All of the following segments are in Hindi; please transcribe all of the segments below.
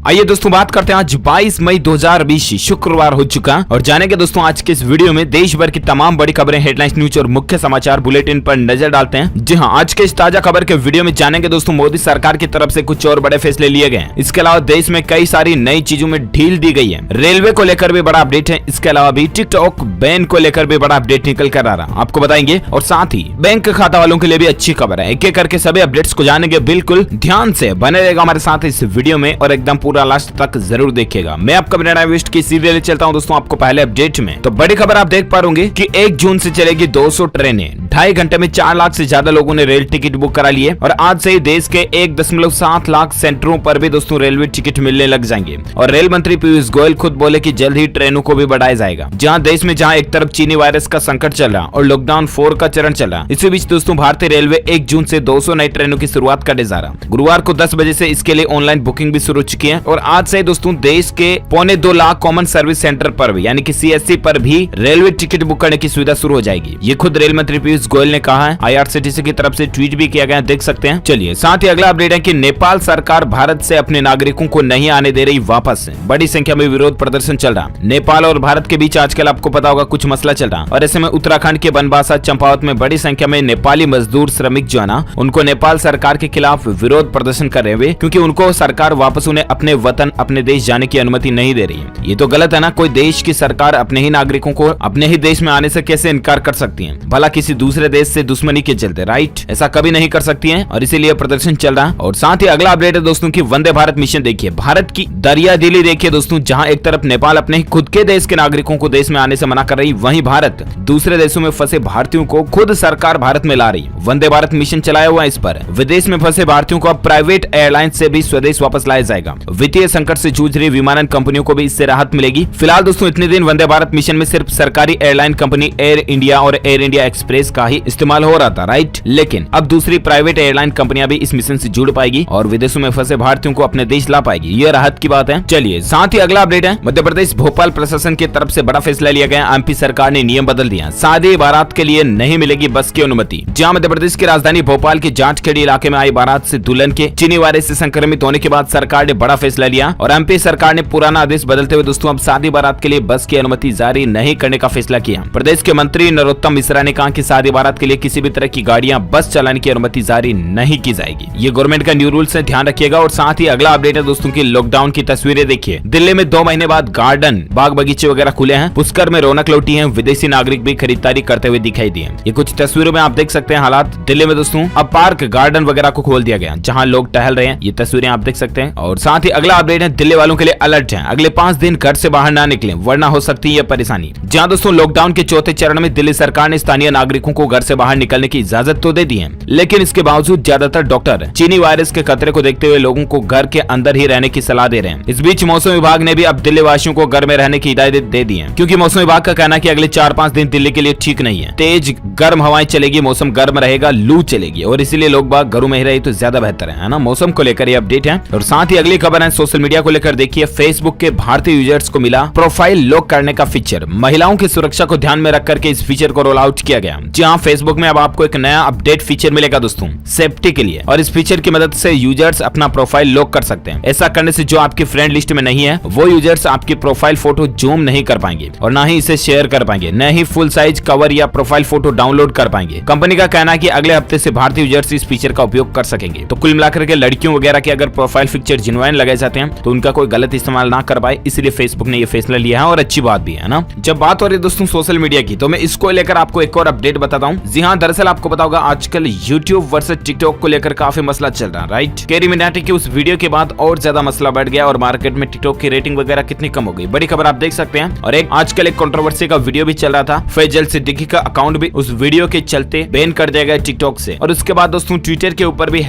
आइए दोस्तों बात करते हैं आज 22 मई 2020 शुक्रवार हो चुका और जानेंगे दोस्तों आज के इस वीडियो में देश भर की तमाम बड़ी खबरें, हेडलाइंस, न्यूज और मुख्य समाचार बुलेटिन पर नजर डालते हैं। जी हां, आज के इस ताजा खबर के वीडियो में जानेंगे दोस्तों मोदी सरकार की तरफ से कुछ और बड़े फैसले लिए गए। इसके अलावा देश में कई सारी नई चीजों में ढील दी गई है। रेलवे को लेकर भी बड़ा अपडेट है। इसके अलावा भी टिकटॉक बैन को लेकर भी बड़ा अपडेट निकल कर आ रहा, आपको बताएंगे। और साथ ही बैंक खाता वालों के लिए भी अच्छी खबर है। एक एक करके सभी अपडेट्स को जानेंगे। बिल्कुल ध्यान से बने रहेगा हमारे साथ इस वीडियो में और एकदम पूरा लास्ट तक जरूर देखिएगा। मैं आपका बिना वेस्ट की सीरियल चलता हूं दोस्तों आपको पहले अपडेट में। तो बड़ी खबर आप देख पा रहे कि 1 जून से चलेगी 200 ट्रेनें। 2.5 घंटे में 4 लाख से ज्यादा लोगों ने रेल टिकट बुक करा लिए और आज से ही देश के 1.7 लाख सेंटरों पर भी दोस्तों रेलवे टिकट मिलने लग जाएंगे। और रेल मंत्री पीयूष गोयल खुद बोले कि जल्द ही ट्रेनों को भी बढ़ाया जाएगा। जहां देश में एक तरफ चीनी वायरस का संकट चल रहा और लॉकडाउन 4 का चरण चल रहा, इसी बीच दोस्तों भारतीय रेलवे 1 जून से 200 नई ट्रेनों की शुरुआत करने जा रहा। गुरुवार को 10 बजे से इसके लिए ऑनलाइन बुकिंग भी शुरू हो चुकी है और आज से दोस्तों देश के 2.25 लाख कॉमन सर्विस सेंटर पर भी यानी कि CSC पर भी रेलवे टिकट बुक करने की सुविधा शुरू हो जाएगी। ये खुद रेल मंत्री पीयूष गोयल ने कहा है। IRCTC की तरफ से ट्वीट भी किया गया, देख सकते हैं। चलिए साथ ही अगला अपडेट है कि नेपाल सरकार भारत से अपने नागरिकों को नहीं आने दे रही वापस। बड़ी संख्या में विरोध प्रदर्शन चल रहा। नेपाल और भारत के बीच आजकल आपको पता होगा कुछ मसला चल रहा और ऐसे में उत्तराखंड के बनबासा चंपावत में बड़ी संख्या में नेपाली मजदूर श्रमिक जो है ना, उनको नेपाल सरकार के खिलाफ विरोध प्रदर्शन कर रहे हैं क्योंकि उनको सरकार वापस उन्हें अपने वतन अपने देश जाने की अनुमति नहीं दे रही है। ये तो गलत है ना। कोई देश की सरकार अपने ही नागरिकों को अपने ही देश में आने से कैसे इनकार कर सकती है, भला किसी दूसरे देश से दुश्मनी के चलते? राइट, ऐसा कभी नहीं कर सकती है और इसीलिए प्रदर्शन चल रहा है। और साथ ही अगला अपडेट है दोस्तों की वंदे भारत मिशन। देखिए भारत की दरिया दिली देखिए दोस्तों, जहां एक तरफ नेपाल अपने ही खुद के देश के नागरिकों को देश में आने से मना कर रही, वहीं भारत दूसरे देशों में फंसे भारतीयों को खुद सरकार भारत में ला रही। वंदे भारत मिशन चलाया हुआ इस पर विदेश में फंसे भारतीयों को अब प्राइवेट एयरलाइन से भी स्वदेश वापस लाया जाएगा। वित्तीय संकट से जूझ रही विमानन कंपनियों को भी इससे राहत मिलेगी। फिलहाल दोस्तों इतने दिन वंदे भारत मिशन में सिर्फ सरकारी एयरलाइन कंपनी एयर इंडिया और एयर इंडिया एक्सप्रेस का ही इस्तेमाल हो रहा था, राइट। लेकिन अब दूसरी प्राइवेट एयरलाइन कंपनियां भी इस मिशन से जुड़ पाएगी और विदेशों में फंसे भारतीयों को अपने देश ला पाएगी। ये राहत की बात है। चलिए साथ ही अगला अपडेट है मध्य प्रदेश भोपाल प्रशासन की तरफ से बड़ा फैसला लिया गया। MP सरकार ने नियम बदल दिया। शादी बारात के लिए नहीं मिलेगी बस की अनुमति। जहां मध्य प्रदेश की राजधानी भोपाल के जाटखेड़ी इलाके में आई बारात से दुल्हन के चीनी वायरस से संक्रमित होने के बाद सरकार ने बड़ा फैसला लिया और MP सरकार ने पुराना आदेश बदलते हुए दोस्तों अब शादी बारात के लिए बस की अनुमति जारी नहीं करने का फैसला किया। प्रदेश के मंत्री नरोत्तम मिश्रा ने कहा कि शादी बारात के लिए किसी भी तरह की गाड़ियां बस चलाने की अनुमति जारी नहीं की जाएगी। ये गवर्नमेंट का न्यू रूल्स है, ध्यान रखिएगा। और साथ ही अगला अपडेट है दोस्तों की लॉकडाउन की तस्वीरें देखिए। दिल्ली में 2 महीने बाद गार्डन, बाग बगीचे वगैरह खुले हैं। पुष्कर में रौनक लौटी है। विदेशी नागरिक भी खरीदारी करते हुए दिखाई दिए। ये कुछ तस्वीरों में आप देख सकते हैं हालात दिल्ली में दोस्तों। अब पार्क, गार्डन वगैरह को खोल दिया गया जहाँ लोग टहल रहे हैं। ये तस्वीरें आप देख सकते हैं। और साथ ही अगला अपडेट है दिल्ली वालों के लिए अलर्ट है। अगले 5 दिन घर से बाहर ना निकलें वरना हो सकती है परेशानी। जहाँ दोस्तों लॉकडाउन के चौथे चरण में दिल्ली सरकार ने स्थानीय नागरिकों को घर से बाहर निकलने की इजाजत तो दे दी है, लेकिन इसके बावजूद ज्यादातर डॉक्टर चीनी वायरस के खतरे को देखते हुए लोगों को घर के अंदर ही रहने की सलाह दे रहे हैं। इस बीच मौसम विभाग ने भी अब दिल्ली वासियों को घर में रहने की हिदायत दे दी है क्योंकि मौसम विभाग का कहना है कि अगले 4-5 दिन दिल्ली के लिए ठीक नहीं है। तेज गर्म हवाएं चलेगी, मौसम गर्म रहेगा, लू चलेगी और इसीलिए लोग बाग घरों में ही रहे तो ज्यादा बेहतर है ना। मौसम को लेकर ये अपडेट है। और साथ ही अगली खबर है सोशल मीडिया को लेकर। देखिए फेसबुक के भारतीय यूजर्स को मिला प्रोफाइल लॉक करने का फीचर। महिलाओं की सुरक्षा को ध्यान में रख करके इस फीचर को रोल आउट किया गया। जी हाँ, फेसबुक में अब आपको एक नया अपडेट फीचर मिलेगा दोस्तों सेफ्टी के लिए और इस फीचर की मदद से यूजर्स अपना प्रोफाइल लॉक कर सकते हैं। ऐसा करने से जो आपकी फ्रेंड लिस्ट में नहीं है वो यूजर्स आपकी प्रोफाइल फोटो जूम नहीं कर पाएंगे और ना ही इसे शेयर कर पाएंगे, न ही फुल साइज कवर या प्रोफाइल फोटो डाउनलोड कर पाएंगे। कंपनी का कहना है कि अगले हफ्ते से भारतीय यूजर्स इस फीचर का उपयोग कर सकेंगे। तो कुल मिलाकर के लड़कियों वगैरह के अगर प्रोफाइल पिक्चर जिन्वाइन लगाए जाते हैं तो उनका कोई गलत इस्तेमाल ना कर पाए, इसलिए फेसबुक ने ये फैसला लिया है और अच्छी बात भी है ना। जब बात हो रही है दोस्तों सोशल मीडिया की, तो मैं इसको लेकर आपको एक और अपडेट बताता हूँ। जी हाँ, दरअसल आपको पता होगा आजकल यूट्यूब वर्सेस टिकटॉक को लेकर काफी मसला चल रहा है, राइट। कैरी मिनाटी की उस वीडियो के बाद और ज्यादा मसला बढ़ गया और मार्केट में टिकटॉक की रेटिंग वगैरह कितनी कम हो गई। बड़ी खबर आप देख सकते हैं। और आजकल एक कंट्रोवर्सी का वीडियो भी चल रहा था। फैजल सिद्दीकी का अकाउंट भी उस वीडियो के चलते बैन कर दिया गया टिकटॉक से। और उसके बाद दोस्तों ट्विटर के ऊपर भी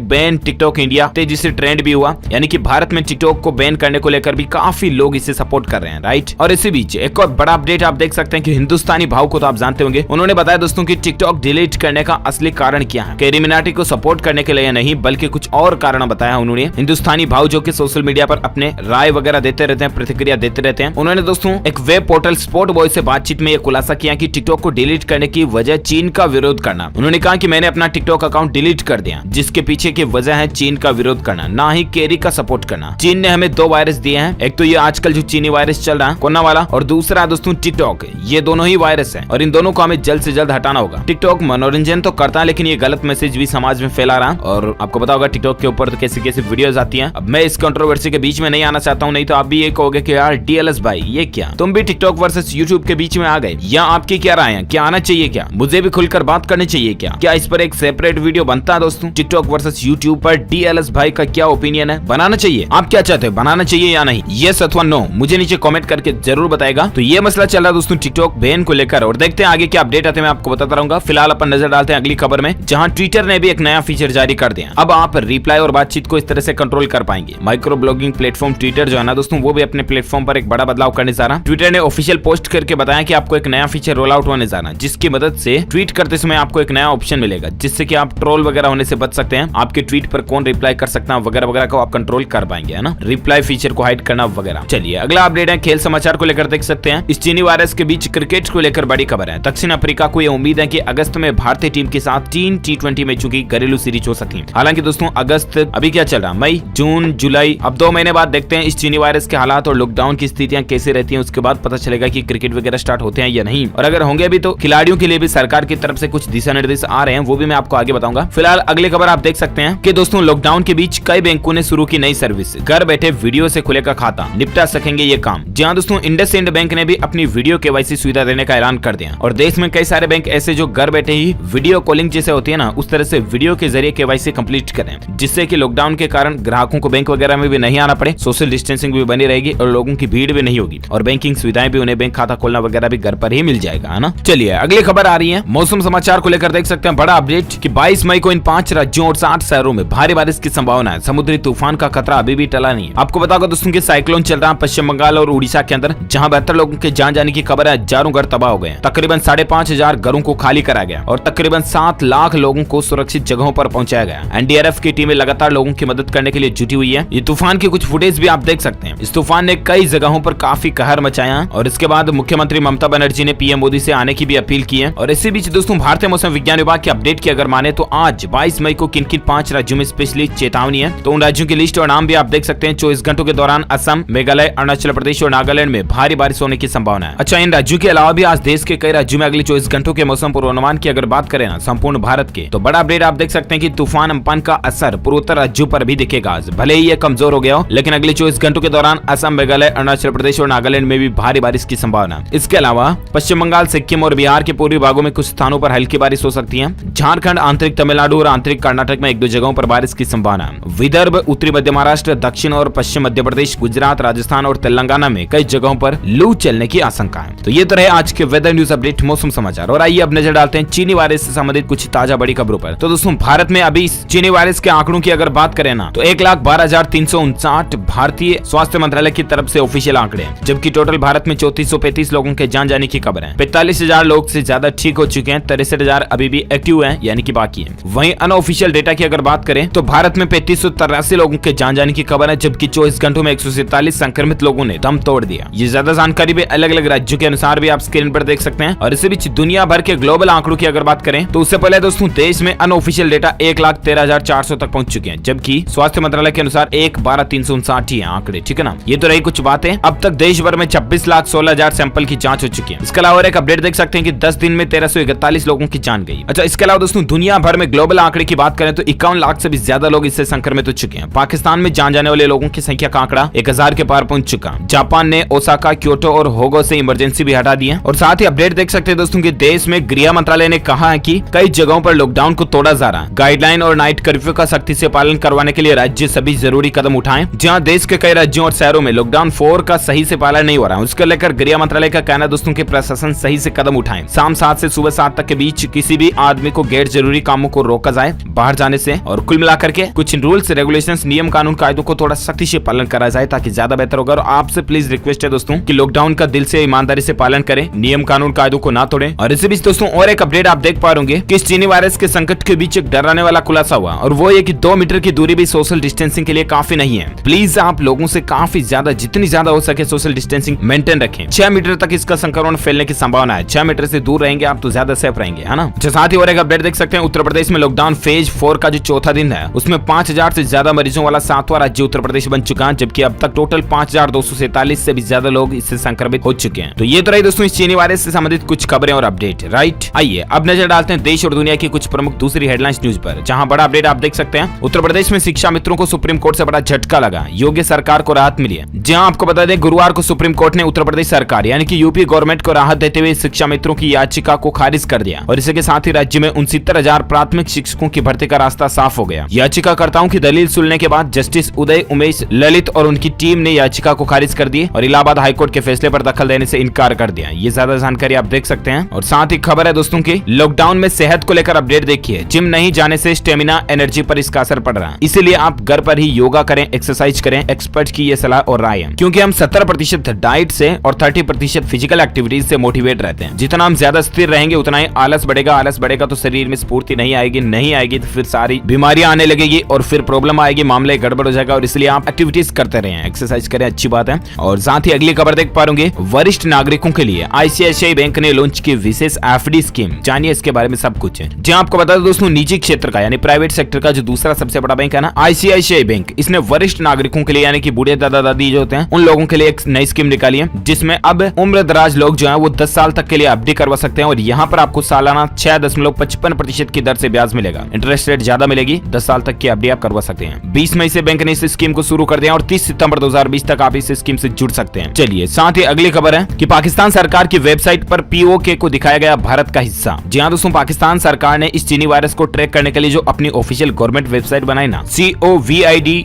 #बैन टिकटॉक इंडिया तेजी से ट्रेंड भी हुआ, यानी कि भारत में टिकटॉक को बैन करने को लेकर भी काफी लोग इसे सपोर्ट कर रहे हैं, राइट। और इसी बीच एक और बड़ा अपडेट आप देख सकते हैं कि हिंदुस्तानी भाव को तो आप जानते होंगे, उन्होंने बताया दोस्तों कि टिकटॉक डिलीट करने का असली कारण क्या है। कैरी मिनाटी को सपोर्ट करने के लिए नहीं बल्कि कुछ और कारण बताया उन्होंने। हिंदुस्तानी भाव जो कि सोशल मीडिया पर अपने राय वगैरह देते रहते हैं, प्रतिक्रिया देते रहते हैं, उन्होंने दोस्तों एक वेब पोर्टल स्पोर्ट बॉय से बातचीत में यह खुलासा किया कि टिकटॉक को डिलीट करने की वजह चीन का विरोध करना। उन्होंने कहा कि मैंने अपना टिकटॉक अकाउंट डिलीट कर दिया जिसके पीछे की वजह है चीन का विरोध करना, ना ही कैरी का सपोर्ट करना। चीन ने हमें 2 वायरस दिए हैं, एक तो ये आजकल जो चीनी वायरस चल रहा है कोरोना वाला, और दूसरा दोस्तों टिकटॉक। ये दोनों ही वायरस है और इन दोनों को हमें जल्द से जल्द हटाना होगा। टिकटॉक मनोरंजन तो करता है लेकिन ये गलत मैसेज भी समाज में फैला रहा है, और आपको पता होगा टिकटॉक के ऊपर तो कैसी कैसी वीडियोस आती हैं। अब मैं इस कंट्रोवर्सी के बीच में नहीं आना चाहता हूँ, नहीं तो आप भी ये कहोगे कि यार डीएलएस भाई ये क्या, तुम भी टिकटॉक वर्सेस यूट्यूब के बीच में आ गए, या आपकी क्या राय है, क्या आना चाहिए, क्या मुझे भी खुलकर बात करनी चाहिए, क्या इस पर एक सेपरेट वीडियो बनता है दोस्तों? टिकटॉक वर्सेस यूट्यूब पर डीएलएस भाई का क्या ओपिनियन है, बनाना चाहिए? आप क्या चाहते हो, बनाना चाहिए या नहीं? यस अथवा नो मुझे नीचे कमेंट करके जरूर बताएगा। तो ये मसला चल रहा है दोस्तों टिकटॉक बैन को लेकर, और देखते हैं आगे क्या अपडेट आते हैं, मैं आपको बताता रहूंगा। फिलहाल अपन नजर डालते हैं अगली खबर में, जहां ट्विटर ने भी एक नया फीचर जारी कर दिया। अब आप रिप्लाई और बातचीत को इस तरह से कंट्रोल कर पाएंगे। माइक्रो ब्लॉगिंग प्लेटफॉर्म ट्विटर जो है ना दोस्तों, वो भी अपने प्लेटफॉर्म पर एक बड़ा बदलाव करने जा रहा है। ट्विटर ने ऑफिशियल पोस्ट करके बताया कि आपको एक नया फीचर रोल आउट होने जा रहा है, जिसकी मदद से ट्वीट करते समय आपको एक नया ऑप्शन मिलेगा, जिससे कि आप ट्रोल वगैरह होने से बच सकते हैं। आपके ट्वीट पर कौन रिप्लाई कर सकता है वगैरह वगैरह को आप कंट्रोल कर पाएंगे, है ना, रिप्लाई फीचर को हाइड करना वगैरह। चलिए अगला अपडेट है खेल समाचार को लेकर, देख सकते हैं इस चीनी वायरस के बीच क्रिकेट को लेकर बड़ी खबर है। दक्षिण अफ्रीका को यह उम्मीद है कि अगस्त में भारतीय टीम के साथ 3 T20 मैचों की घरेलू सीरीज हो सकती है। हालांकि दोस्तों अगस्त अभी क्या चल रहा है, मई, जून, जुलाई, अब 2 महीने बाद देखते हैं इस चीनी वायरस के हालात और लॉकडाउन की स्थितियां कैसे रहती हैं। उसके बाद पता चलेगा कि क्रिकेट वगैरह स्टार्ट होते हैं या नहीं, और अगर होंगे भी तो खिलाड़ियों के लिए भी सरकार की तरफ से कुछ दिशा निर्देश आ रहे हैं, वो भी मैं आपको आगे बताऊंगा। फिलहाल अगली खबर आप देख सकते हैं कि दोस्तों लॉकडाउन के बीच कई बैंकों ने शुरू की नई सर्विस, घर बैठे वीडियो से खुलेगा खाता, निपटा सकेंगे ये काम। जहां दोस्तों इंडसइंड बैंक ने भी अपनी वीडियो केवाईसी सुविधा देने का ऐलान कर दिया, और देश में कई सारे बैंक ऐसे जो घर बैठे ही वीडियो कॉलिंग जैसे होती है ना, उस तरह से वीडियो के जरिए केवाईसी कंप्लीट करें, जिससे कि लॉकडाउन के कारण ग्राहकों को बैंक वगैरह में भी नहीं आना पड़े, सोशल डिस्टेंसिंग भी बनी रहेगी और लोगों की भीड़ भी नहीं होगी, और बैंकिंग सुविधाएं भी उन्हें बैंक खाता खोलना वगैरह भी घर पर ही मिल जाएगा, है ना। चलिए अगली खबर आ रही है मौसम समाचार को लेकर, देख सकते हैं बड़ा अपडेट कि 22 मई को इन 5 राज्यों और 60 शहरों में भारी बारिश की संभावना है। समुद्री तूफान का खतरा अभी भी टला नहीं है। आपको बता दो दोस्तों कि साइक्लोन चल रहा है पश्चिम बंगाल और उड़ीसा के अंदर, जहां 72 लोगों के जान जाने की खबर है। हजारों घर तबाह हो गए, तकरीबन 5,500 घरों को खाली कराया गया और तकरीबन 7 लाख लोगों को सुरक्षित जगहों पर पहुंचाया गया। एनडीआरएफ की टीमें लगातार लोगों की मदद करने के लिए जुटी हुई है। ये तूफान की कुछ फुटेज भी आप देख सकते हैं। इस तूफान ने कई जगहों पर काफी कहर मचाया, और इसके बाद मुख्यमंत्री ममता बनर्जी ने पीएम मोदी से आने की भी अपील की है। और इसी बीच दोस्तों भारतीय मौसम विज्ञान विभाग की अपडेट की अगर माने तो आज 22 मई को किन किन 5 राज्यों में स्पेशली चेतावनी है, तो उन राज्यों की लिस्ट और नाम भी आप देख सकते हैं। 24 घंटों के दौरान असम, मेघालय, अरुणाचल प्रदेश और नागालैंड में भारी बारिश होने की संभावना है। अच्छा, इन राज्यों के अलावा भी आज देश के कई राज्यों में अगले 24 घंटों के मौसम पूर्वानुमान की अगर बात करें ना संपूर्ण भारत के, तो बड़ा अपडेट आप देख सकते हैं कि तूफान अम्फान का असर पूर्वोत्तर राज्यों पर भी दिखेगा। आज भले ही ये कमजोर हो गया हो, लेकिन अगले 24 घंटों के दौरान असम, मेघालय, अरुणाचल प्रदेश और नागालैंड में भी भारी बारिश की संभावना है। इसके अलावा पश्चिम बंगाल, सिक्किम और बिहार के पूर्वी भागों में कुछ स्थानों पर हल्की बारिश हो सकती है। झारखंड, आंतरिक तमिलनाडु और आंतरिक कर्नाटक में 1-2 जगहों पर बारिश की संभावना है। विदर्भ, उत्तरी मध्य महाराष्ट्र, दक्षिण और पश्चिम मध्य प्रदेश, गुजरात, राजस्थान और तेलंगाना में कई जगहों पर लू चलने की आशंका है। तो ये तो रहे आज के वेदर न्यूज अपडेट, मौसम समाचार। और आइए अब नजर डालते हैं चीनी वायरस से संबंधित कुछ ताजा बड़ी खबरों पर। तो दोस्तों भारत में अभी चीनी वायरस के आंकड़ों की अगर बात करें ना, तो 1,12,359 भारतीय स्वास्थ्य मंत्रालय की तरफ से ऑफिशियल आंकड़े हैं, जबकि टोटल भारत में 3435 लोगों के जान जाने की खबर है। 45,000 लोग से ज्यादा ठीक हो चुके हैं, 63,000 अभी भी एक्टिव हैं, यानी कि बाकी है। वहीं अनऑफिशियल डेटा की अगर बात करें तो भारत में 3583 लोगों के जान जाने की खबर है, जबकि 24 घंटों में 147 संक्रमित लोगों ने दम तोड़ दिया। ये ज्यादा जानकारी भी अलग अलग राज्यों के अनुसार भी आप स्क्रीन पर देख सकते हैं। और इसी बीच दुनिया भर के ग्लोबल आंकड़ों की अगर बात करें तो उससे पहले दोस्तों देश में अनऑफिशियल डेटा 1,13,400 तक पहुंच चुके हैं, जबकि स्वास्थ्य मंत्रालय के अनुसार 1,12,359 ही आंकड़े, ठीक है ना। ये तो रही कुछ बातें। अब तक देश भर में 26,16,000 सैंपल की जांच हो चुकी है। इसके अलावा एक अपडेट देख सकते हैं कि 10 दिन में 1341 लोगों की जान गई। अच्छा, इसके अलावा दोस्तों दुनिया भर में ग्लोबल आंकड़े की बात करें तो 51 लाख से भी ज्यादा लोग इससे संक्रमित हो चुके हैं। पाकिस्तान में जान जाने वाले लोगों की संख्या का आंकड़ा 1000 के पार पहुंच चुका। जापान ने ओसाका, क्योटो और होगो से इमरजेंसी भी हटा दी है। और साथ ही अपडेट देख सकते हैं दोस्तों कि देश में गृह मंत्रालय ने कहा है कि कई जगहों पर लॉकडाउन को तोड़ा जा रहा है। गाइडलाइन और नाइट कर्फ्यू का सख्ती से पालन करवाने के लिए राज्य सभी जरूरी कदम उठाएं। जहां देश के कई राज्यों और शहरों में लॉकडाउन 4 का सही से पालन नहीं हो रहा है, उसको लेकर गृह मंत्रालय का कहना दोस्तों कि प्रशासन सही से कदम उठाए। शाम 7 से सुबह 7 तक के बीच किसी भी आदमी को गैर जरूरी कामों को रोका जाए बाहर जाने से। और कुल मिलाकर के कुछ रूल्स, रेगुलेशंस, नियम, कानून, कायदों को थोड़ा सख्ती से पालन करा जाए ताकि ज्यादा बेहतर होगा। और आपसे प्लीज रिक्वेस्ट है दोस्तों कि लॉकडाउन का दिल से ईमानदारी से पालन करें, नियम, कानून, कायदों को ना तोड़ें। और इसी बीच दोस्तों और एक अपडेट आप देख पा रहे कि इस चीनी वायरस के संकट के बीच एक डराने वाला खुलासा हुआ, और वो ये कि 2 मीटर की दूरी भी सोशल डिस्टेंसिंग के लिए काफी नहीं है। प्लीज आप लोगों से काफी ज्यादा, जितनी ज्यादा हो सके सोशल डिस्टेंसिंग मेंटेन रखें। 6 मीटर तक इसका संक्रमण फैलने की संभावना है। 6 मीटर से दूर रहेंगे आप तो ज्यादा सेफ रहेंगे, है ना। साथ ही और एक अपडेट देख सकते हैं, उत्तर प्रदेश में लॉकडाउन फेज 4 का जो चौथा दिन है उसमें 5000 से ज्यादा मरीजों वाला 7 सातवां राज्य उत्तर प्रदेश बन चुका है, जबकि अब तक टोटल 5247 से भी ज्यादा लोग इससे संक्रमित हो चुके हैं। तो ये तो रही दोस्तों इस चीनी वायरस से संबंधित कुछ खबरें और अपडेट, राइट। आइए अब नजर डालते हैं देश और दुनिया की कुछ प्रमुख दूसरी हेडलाइंस न्यूज पर, जहां बड़ा अपडेट आप देख सकते हैं। उत्तर प्रदेश में शिक्षा मित्रों को सुप्रीम कोर्ट से बड़ा झटका लगा, योगी सरकार को राहत मिली है। जी हां, आपको बता दें गुरुवार को सुप्रीम कोर्ट ने उत्तर प्रदेश सरकार यानी कि यूपी गवर्नमेंट को राहत देते हुए शिक्षा मित्रों की याचिका को खारिज कर दिया और इसके साथ ही राज्य में 69,000 प्राथमिक शिक्षकों की भर्ती का रास्ता साफ हो गया। याचिकाकर्ताओं की दलील सुनने के बाद जस्टिस उदय उमेश ललित और उनकी टीम ने याचिका को खारिज कर दी और इलाहाबाद हाईकोर्ट के फैसले पर दखल देने से इनकार कर दिया। ये ज्यादा जानकारी आप देख सकते हैं। और साथ ही खबर है दोस्तों की लॉकडाउन में सेहत को लेकर अपडेट देखिए। जिम नहीं जाने से स्टेमिना एनर्जी पर इसका असर पड़ रहा है, इसीलिए आप घर पर ही योगा करें, एक्सरसाइज करें। एक्सपर्ट की ये सलाह और राय है, क्योंकि हम 70% डाइट से और 30% फिजिकल एक्टिविटीज से मोटिवेट रहते हैं। जितना हम ज्यादा स्थिर रहेंगे उतना ही आलस बढ़ेगा तो शरीर में स्फूर्ति नहीं आएगी तो फिर सारी बीमारियां आने लगेगी और फिर प्रॉब्लम आएगी, मामले गड़बड़ हो जाएगा। और इसलिए आप एक्टिविटीज करते रहें, एक्सरसाइज करें, अच्छी बात है। और साथ ही अगली खबर देख पा रहे वरिष्ठ नागरिकों के लिए आईसीआईसीआई बैंक ने लॉन्च की विशेष एफडी स्कीम। जानिए इसके बारे में सब कुछ है। जी आपको बता दो दोस्तों, निजी क्षेत्र का यानी प्राइवेट सेक्टर का जो दूसरा सबसे बड़ा बैंक है ना आईसीआईसीआई बैंक, इसने वरिष्ठ नागरिकों के लिए यानी कि बूढ़े दादा दादी जो होते हैं उन लोगों के लिए एक नई स्कीम निकाली है, जिसमें अब उम्र दराज लोग जो है वो 10 साल तक के लिए एफडी करवा सकते हैं और यहाँ पर आपको सालाना 6.55% की दर से ब्याज मिलेगा। इंटरेस्ट रेट ज्यादा मिलेगी, 10 साल तक की एफडी आप करवा सकते हैं। 20 मई से बैंक ने इस स्कीम को शुरू कर दिया और 30 सितंबर 2020 तक आप इस स्कीम से जुड़ सकते हैं। चलिए साथ ही अगली खबर है कि पाकिस्तान सरकार की वेबसाइट पर पीओके को दिखाया गया भारत का हिस्सा। जी हाँ दोस्तों, पाकिस्तान सरकार ने इस चीनी वायरस को ट्रैक करने के लिए जो अपनी ऑफिशियल गवर्नमेंट वेबसाइट बनाई ना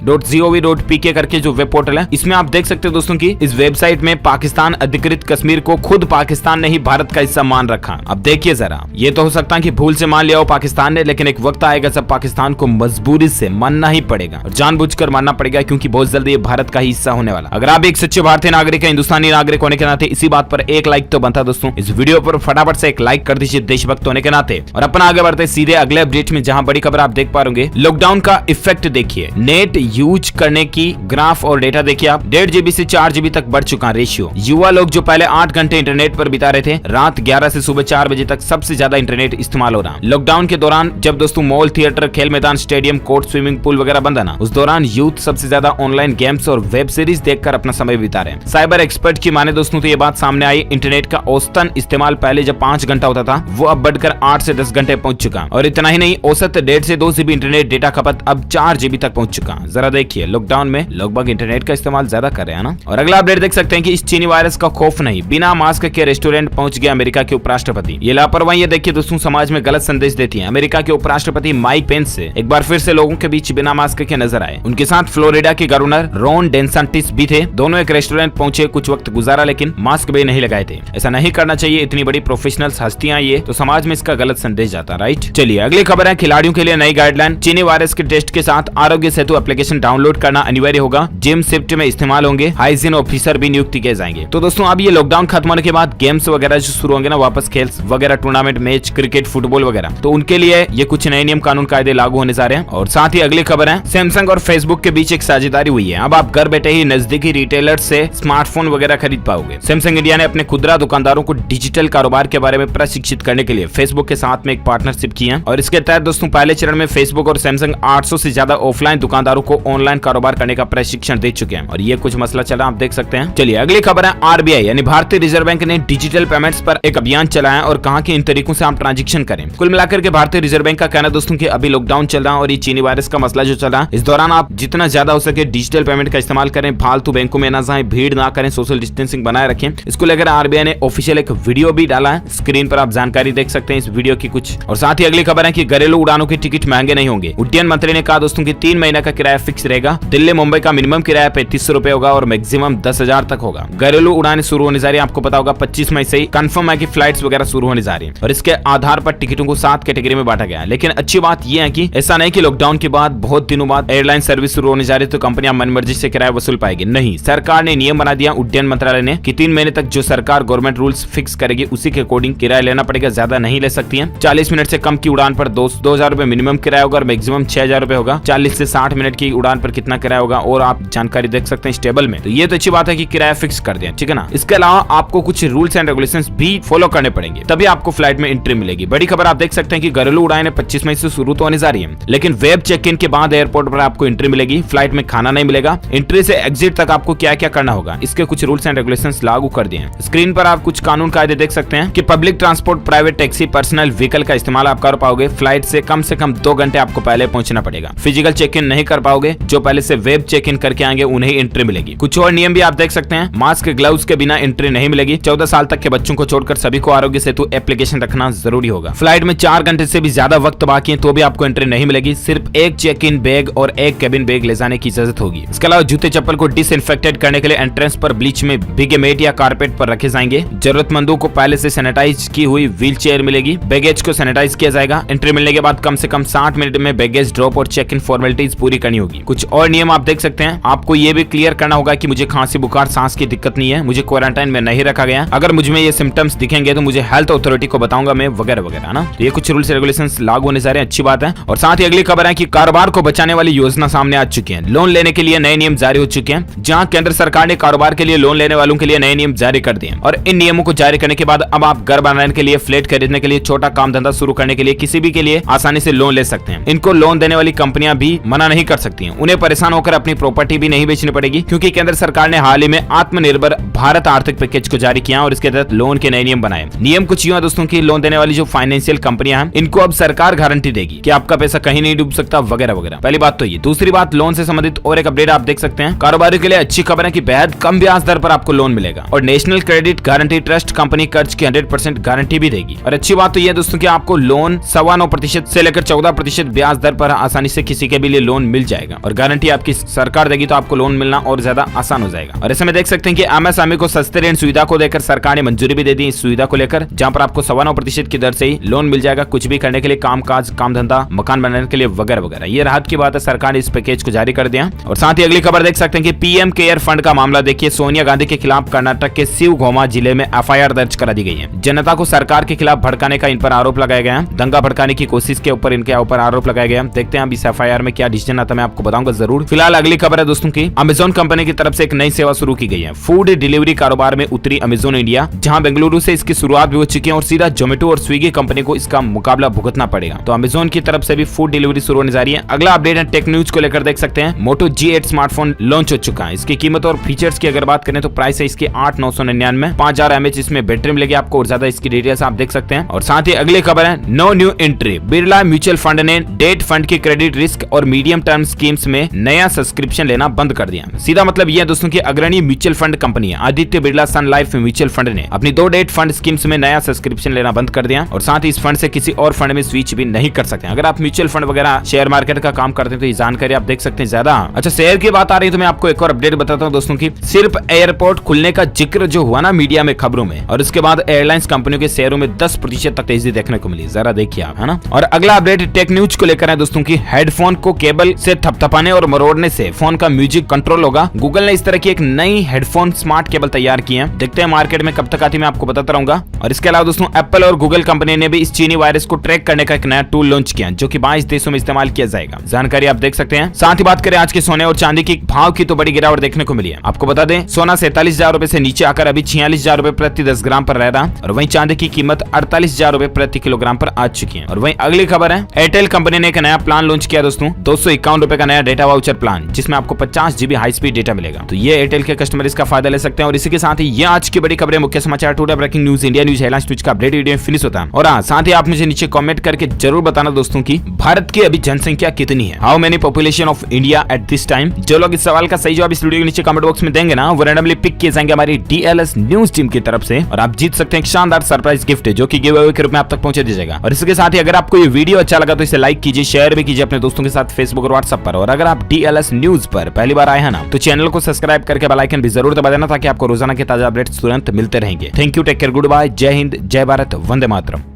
covid.gov.pk करके जो वेब पोर्टल है, इसमें आप देख सकते हो दोस्तों की इस वेबसाइट में पाकिस्तान अधिकृत कश्मीर को खुद पाकिस्तान ने ही भारत का हिस्सा मान रखा। अब देखिए जरा, ये तो हो सकता है कि भूल से मान लिया हो पाकिस्तान ने, लेकिन एक वक्त आएगा जब पाकिस्तान को मजबूरी से मानना ही पड़ेगा और जानबूझकर मानना पड़ेगा, क्योंकि बहुत जल्दी ये भारत का ही हिस्सा होने वाला। अगर आप एक सच्चे भारतीय नागरिक है, हिंदुस्तानी नागरिक होने के नाते इसी बात पर एक लाइक तो बनता दोस्तों। इस वीडियो पर फटाफट से एक लाइक कर दीजिए देशभक्त होने के नाते और अपना आगे बढ़ते सीधे अगले अपडेट में, जहां बड़ी खबर आप देख पा रहे लॉकडाउन का इफेक्ट देखिए। नेट यूज करने की ग्राफ और डेटा देखिए आप, 1.5 GB से 4 GB तक बढ़ चुका रेशियो। युवा लोग जो पहले 8 घंटे इंटरनेट पर बिता रहे थे, रात 11 से सुबह 4 बजे तक सबसे ज्यादा इंटरनेट इस्तेमाल हो रहा। लॉकडाउन के दौरान जब दोस्तों मॉल, थिएटर, खेल मैदान, स्टेडियम, कोर्ट, स्विमिंग पूल वगैरह बंद है ना, उस दौरान यूथ सबसे ज्यादा ऑनलाइन गेम्स और वेब सीरीज देखकर अपना समय बिता रहे हैं। साइबर एक्सपर्ट की माने दोस्तों तो ये बात सामने आई, इंटरनेट का औसतन इस्तेमाल पहले जब 5 घंटा होता था, वो अब बढ़कर 8 से 10 घंटे पहुंच चुका। और इतना ही नहीं, औसत 1.5 से 2 GB इंटरनेट डेटा खपत अब 4 GB तक पहुंच चुका। जरा देखिए, लॉकडाउन में लोग इंटरनेट का इस्तेमाल ज्यादा कर रहे हैं ना। और अगला अपडेट देख सकते हैं कि इस चीनी वायरस का खौफ नहीं, बिना मास्क के रेस्टोरेंट पहुंच गया अमेरिका के उपराष्ट्रपति। ये लापरवाही देखिए दोस्तों समाज में गलत संदेश देती है। अमेरिका के उपराष्ट्रपति माइक पेंस से एक बार फिर से लोगों के बीच बिना मास्क के नजर आए। उनके साथ फ्लोरिडा के गवर्नर रॉन डेसांटिस भी थे। दोनों एक रेस्टोरेंट पहुंचे, कुछ वक्त गुजारा, लेकिन मास्क भी नहीं लगाए थे। ऐसा नहीं करना चाहिए, इतनी बड़ी प्रोफेशनल्स हस्तियां ये तो समाज में इसका गलत संदेश जाता, राइट। चलिए अगली खबर है, खिलाड़ियों के लिए नई गाइडलाइन। चीनी वायरस के टेस्ट के साथ आरोग्य सेतु एप्लीकेशन डाउनलोड करना अनिवार्य होगा। जिम शिफ्ट में इस्तेमाल होंगे, हाइजीन ऑफिसर भी नियुक्त किए जाएंगे। तो दोस्तों अब ये लॉकडाउन खत्म होने के बाद गेम्स वगैरह जो शुरू होंगे ना, वापस खेल वगैरह, टूर्नामेंट, मैच, क्रिकेट, फुटबॉल वगैरह, तो उनके लिए ये कुछ नए नियम कानून कायदे लागू होने जा रहे हैं। और साथ ही अगली खबर है, सैमसंग और फेसबुक के बीच एक साझेदारी हुई है। अब आप घर बैठे ही नजदीकी रिटेलर से स्मार्टफोन वगैरह खरीद पाओगे। सैमसंग इंडिया ने अपने खुदरा दुकानदारों को डिजिटल कारोबार के बारे में प्रशिक्षित करने के लिए फेसबुक के साथ में एक पार्टनरशिप की है और इसके तहत दोस्तों पहले चरण में फेसबुक और सैमसंग 800 से ज्यादा ऑफलाइन दुकानदारों को ऑनलाइन कारोबार करने का प्रशिक्षण दे चुके हैं और ये कुछ मसला चला, आप देख सकते हैं। चलिए अगली खबर है, आरबीआई यानी भारतीय रिजर्व बैंक ने डिजिटल पेमेंट्स पर एक अभियान चलाया और कहा कि इन तरीकों से आप ट्रांजेक्शन करें। कुल मिलाकर के भारतीय रिजर्व बैंक का कहना दोस्तों कि अभी लॉकडाउन चल रहा है और ये चीनी वायरस का मसला जो चल रहा है, इस दौरान आप जितना ज्यादा हो सके डिजिटल पेमेंट का इस्तेमाल करें, फालतू बैंकों में ना जाएं, भीड़ ना करें, सोशल डिस्टेंसिंग बनाए रखें। इसको लेकर आरबीआई ने ऑफिशियल एक वीडियो भी डाला है, स्क्रीन पर आप जानकारी देख सकते हैं इस वीडियो की कुछ। और साथ ही अगली खबर है कि घरेलू उड़ानों के टिकट महंगे नहीं होंगे। उड्डयन मंत्री ने कहा दोस्तों कि 3 महीने का किराया फिक्स रहेगा। दिल्ली मुंबई का मिनिमम किराया 3500 रुपए होगा और मैक्सिमम 10,000 तक होगा। घरेलू उड़ानें शुरू होने जा रही है, आपको पता होगा 25 मई से ही कंफर्म है कि फ्लाइट्स वगैरह शुरू होने जा रही है और इसके आधार पर टिकटों को 7 कैटेगरी में बांटा गया है। लेकिन अच्छी बात यह है कि ऐसा नहीं कि लॉकडाउन के बाद बहुत दिनों बाद एयरलाइन सर्विस शुरू होने जा रही है तो कंपनियां मनमर्जी से किराया वसूल पाएगी। नहीं, सरकार ने नियम बना दिया उड्डयन मंत्रालय ने कि 3 महीने तक जो सरकार गवर्नमेंट रूल्स फिक्स करेगी उसी के अकॉर्डिंग किराया लेना पड़ेगा, ज्यादा नहीं ले सकती है। 40 मिनट से कम की उड़ान पर 2,000 रुपए मिनिमम किराया होगा और मैक्सिमम 6,000 रुपए होगा। 40 से 60 मिनट की उड़ान पर कितना किराया होगा और आप जानकारी देख सकते हैं इस टेबल में। तो ये तो अच्छी बात है कि किराया फिक्स कर दिया, ठीक है ना। इसके अलावा आपको कुछ रूल्स एंड रेगुलेशंस भी फॉलो करने पड़ेंगे, तभी आपको फ्लाइट में एंट्री मिलेगी। बड़ी खबर आप देख सकते हैं कि घरेलू उड़ानें 25 मई से शुरू तो होने जा रही है, लेकिन वेब चेक इन के बाद एयरपोर्ट पर आपको एंट्री मिलेगी, फ्लाइट में खाना नहीं मिलेगा, एंट्री से एग्जिट तक आपको क्या क्या करना होगा, इसके कुछ रूल्स एंड रेगुलेशंस लागू कर दिए हैं। स्क्रीन पर आप कुछ कानून कायदे देख सकते हैं कि public transport, private taxi, personal vehicle का इस्तेमाल आप कर पाओगे। फ्लाइट से कम 2 घंटे आपको पहले पहुंचना पड़ेगा। फिजिकल चेक इन नहीं कर पाओगे, जो पहले से वेब चेक इन करके आएंगे उन्हें एंट्री मिलेगी। कुछ और नियम भी आप देख सकते हैं, मास्क, ग्लव्स के बिना एंट्री नहीं मिलेगी। 14 साल तक के बच्चों को छोड़कर सभी को आरोग्य सेतु एप्लीकेशन रखना जरूरी होगा। फ्लाइट में 4 घंटे से भी ज्यादा वक्त बाकी है तो भी आपको एंट्री नहीं मिलेगी। सिर्फ एक चेक इन बैग और एक केबिन बैग ले जाने की इजाजत होगी। इसके अलावा जूते चप्पल को डिसइंफेक्टेड करने के लिए एंट्रेंस पर ब्लीच में भीगे मेट या कारपेट पर रखे जाएंगे। जरूरतमंदों को पहले से सैनिटाइज की हुई व्हील चेयर मिलेगी। बैगेज को सैनिटाइज किया जाएगा। एंट्री मिलने के बाद कम से कम 60 मिनट में बैगेज ड्रॉप और चेक इन फॉर्मेलिटीज पूरी करनी होगी। कुछ और नियम आप देख सकते हैं। आपको ये भी क्लियर करना होगा कि मुझे खांसी, बुखार, सांस की दिक्कत नहीं है, मुझे क्वारंटाइन में नहीं रखा गया, अगर मुझ में ये सिम्टम्स दिखेंगे तो मुझे हेल्थ अथॉरिटी को बताऊंगा मैं, वगैरह वगैरह, है ना। तो ये कुछ रूल्स रेगुलेशंस लागू होने जा रहे हैं, अच्छी बात है। और साथ ही अगली खबर है कि कारोबार को बचाने वाली योजना सामने आ चुकी है। लोन लेने के लिए नए नियम जारी हो चुके हैं, जहां केंद्र सरकार ने कारोबार के लिए लोन लेने वालों के लिए नए नियम जारी कर दिए। और इन नियमों को जारी करने के बाद अब आप घर बनाने के लिए, फ्लैट खरीदने के लिए, छोटा काम धंधा शुरू करने के लिए, किसी भी के लिए आसानी से लोन ले सकते हैं। इनको लोन देने वाली कंपनियां भी मना नहीं कर सकती हैं। उन्हें परेशान होकर अपनी प्रॉपर्टी भी नहीं बेचनी पड़ेगी, क्योंकि केंद्र सरकार ने हाल ही में आत्मनिर्भर भारत आर्थिक पैकेज को जारी किया और इसके तहत लोन के नए नियम बनाए। नियम कुछ यूं है दोस्तों की लोन देने वाली जो फाइनेंशियल कंपनियां हैं, इनको अब सरकार गारंटी देगी कि आपका पैसा कहीं नहीं डूब सकता, वगैरह वगैरह। पहली बात तो ये। दूसरी बात, लोन से संबंधित और एक अपडेट आप देख सकते हैं। कारोबारियों के लिए अच्छी खबर है कि बेहद कम ब्याज दर पर आपको लोन मिलेगा और national credit guarantee trust company कर्ज की 100% गारंटी भी देगी। और अच्छी बात तो यह दोस्तों कि आपको लोन 9.25% से लेकर 14% ब्याज दर पर आसानी से किसी के भी लिए लोन मिल जाएगा और गारंटी आपकी सरकार देगी, तो आपको लोन मिलना और ज्यादा आसान हो जाएगा। और ऐसे में देख सकते हैं कि एमएसएमई को सस्ते ऋण सुविधा को देकर सरकार ने मंजूरी भी दे दी इस सुविधा को लेकर, जहां पर आपको 9.25% की दर से ही लोन मिल जाएगा कुछ भी करने के लिए, काम काज, काम धंधा, मकान बनाने के लिए, वगैरह वगैरह। ये राहत की बात है, सरकार ने इस पैकेज को जारी कर दिया। और साथ ही अगली खबर देख सकते हैं कि पीएम केयर फंड का मामला देखिए। सोनिया गांधी के खिलाफ कर्नाटक के शिवगोमा जिले में एफआईआर दर्ज करा दी गई है। जनता को सरकार के खिलाफ भड़काने का इन पर आरोप लगाया गया है। दंगा भड़काने की कोशिश के ऊपर इनके ऊपर आरोप लगाया गया। देखते हैं अब इस एफआईआर में क्या डिसीजन आता है, मैं आपको बताऊंगा जरूर। फिलहाल अगली खबर है दोस्तों की, अमेजोन कंपनी की तरफ से एक नई सेवा शुरू की गई है। फूड डिलीवरी कारोबार में उतरी अमेजोन इंडिया, जहां बेंगलुरु से इसकी शुरुआत भी हो चुकी है और सीधा जोमेटो और स्विगी कंपनी को इसका मुकाबला भुगतना पड़ेगा। तो अमेजोन की तरफ से भी फूड डिलीवरी शुरू होने जा रही है। अगला अपडेट है टेक न्यूज को लेकर, देख सकते हैं मोटो G8 स्मार्टफोन लॉन्च हो चुका है। इसकी कीमत और फीचर्स की अगर बात करें तो प्राइस है इसकी 8,999, 5000 mAh इसमें बैटरी मिलेगी आपको और ज्यादा इसकी डिटेल्स आप देख सकते हैं। और साथ ही अगली खबर है no new entry, Birla mutual fund ने डेट फंड की क्रेडिट रिस्क और मीडियम टर्म स्कीम्स में नया सब्सक्रिप्शन लेना बंद कर दिया। सीधा मतलब यह दोस्तों की अग्रणी mutual fund company Aditya Birla sun life mutual fund ने अपनी 2 डेट फंड स्कीम्स में नया सब्सक्रिप्शन लेना बंद कर दिया और साथ ही इस फंड से किसी और फंड में स्विच भी नहीं कर सकते। अगर आप म्यूचुअल फंड वगैरह शेयर मार्केट का काम करते हैं तो ये जानकारी आप देख सकते हैं ज्यादा। अच्छा, शेयर की बात आ रही है तो मैं आपको एक और अपडेट बताता हूँ दोस्तों की। सिर्फ एयरपोर्ट खुलने का जिक्र जो हुआ ना मीडिया में, खबरों में, और उसके बाद एयरलाइंस कंपनियों के शेयरों में 10% तक तेजी देखने को मिली। जरा देखिए आप, है ना। और अगला अपडेट टेक न्यूज को लेकर है दोस्तों की। हेडफोन को केबल से थपथपाने और मरोड़ने से फोन का म्यूजिक कंट्रोल होगा। गूगल ने इस तरह की एक नई हेडफोन स्मार्ट केबल तैयार की है। देखते हैं मार्केट में कब तक आती है, मैं आपको बताता रहूंगा। और इसके अलावा दोस्तों एप्पल और गूगल कंपनी ने भी इस चीनी वायरस को ट्रैक करने का एक नया टूल लॉन्च किया जो कि 22 देशों में इस्तेमाल किया जाएगा। जानकारी आप देख सकते हैं। साथ ही बात करें आज के सोने और चांदी की भाव की तो बड़ी गिरावट देखने को मिली है। आपको बता दें सोना 47,000 रुपए से नीचे आकर अभी 46,000 रुपए प्रति 10 ग्राम पर रह रहा और वहीं चांदी की कीमत 48,000 रुपए प्रति किलोग्राम पर आ चुकी है। और वहीं अगली खबर है एयरटेल कंपनी ने एक नया प्लान लॉन्च किया दोस्तों, 251 रुपए का नया डेटा वाउचर प्लान, जिसमें आपको 50 GB हाई स्पीड डेटा मिलेगा। तो ये एयरटेल के कस्टमर इसका फायदा ले सकते हैं। और इसी के साथ ही ये आज की बड़ी खबरें, मुख्य समाचार, today breaking news, India news, headlines news का अपडेट वीडियो फिनिश होता है। और हाँ, साथ ही आप मुझे नीचे कमेंट करके जरूर बताना दोस्तों की भारत की अभी जनसंख्या कितनी है, how many population of India at this time. जो लोग इस सवाल का सही जवाब इस वीडियो के नीचे कमेंट बॉक्स में देंगे ना, वो रैंडमली पिक किए जाएंगे हमारी DLS न्यूज टीम की तरफ से और आप जीत सकते हैं एक शानदार सरप्राइज गिफ्ट जो कि गिव अवे के रूप में आप तक पहुंचा दिया जाएगा। और इसके साथ ही अगर आपको ये वीडियो अच्छा लगा तो इसे लाइक कीजिए, शेयर भी कीजिए अपने दोस्तों के साथ फेसबुक और व्हाट्सएप पर। और अगर आप DLS न्यूज पर पहली बार आए हैं ना, तो चैनल को सब्सक्राइब करके बेल आइकन भी जरूर दबा देना ताकि आपको रोजाना के ताजा अपडेट्स तुरंत मिलते रहेंगे। Thank you, take care, good bye, जय हिंद, जय भारत, वंदे मातरम।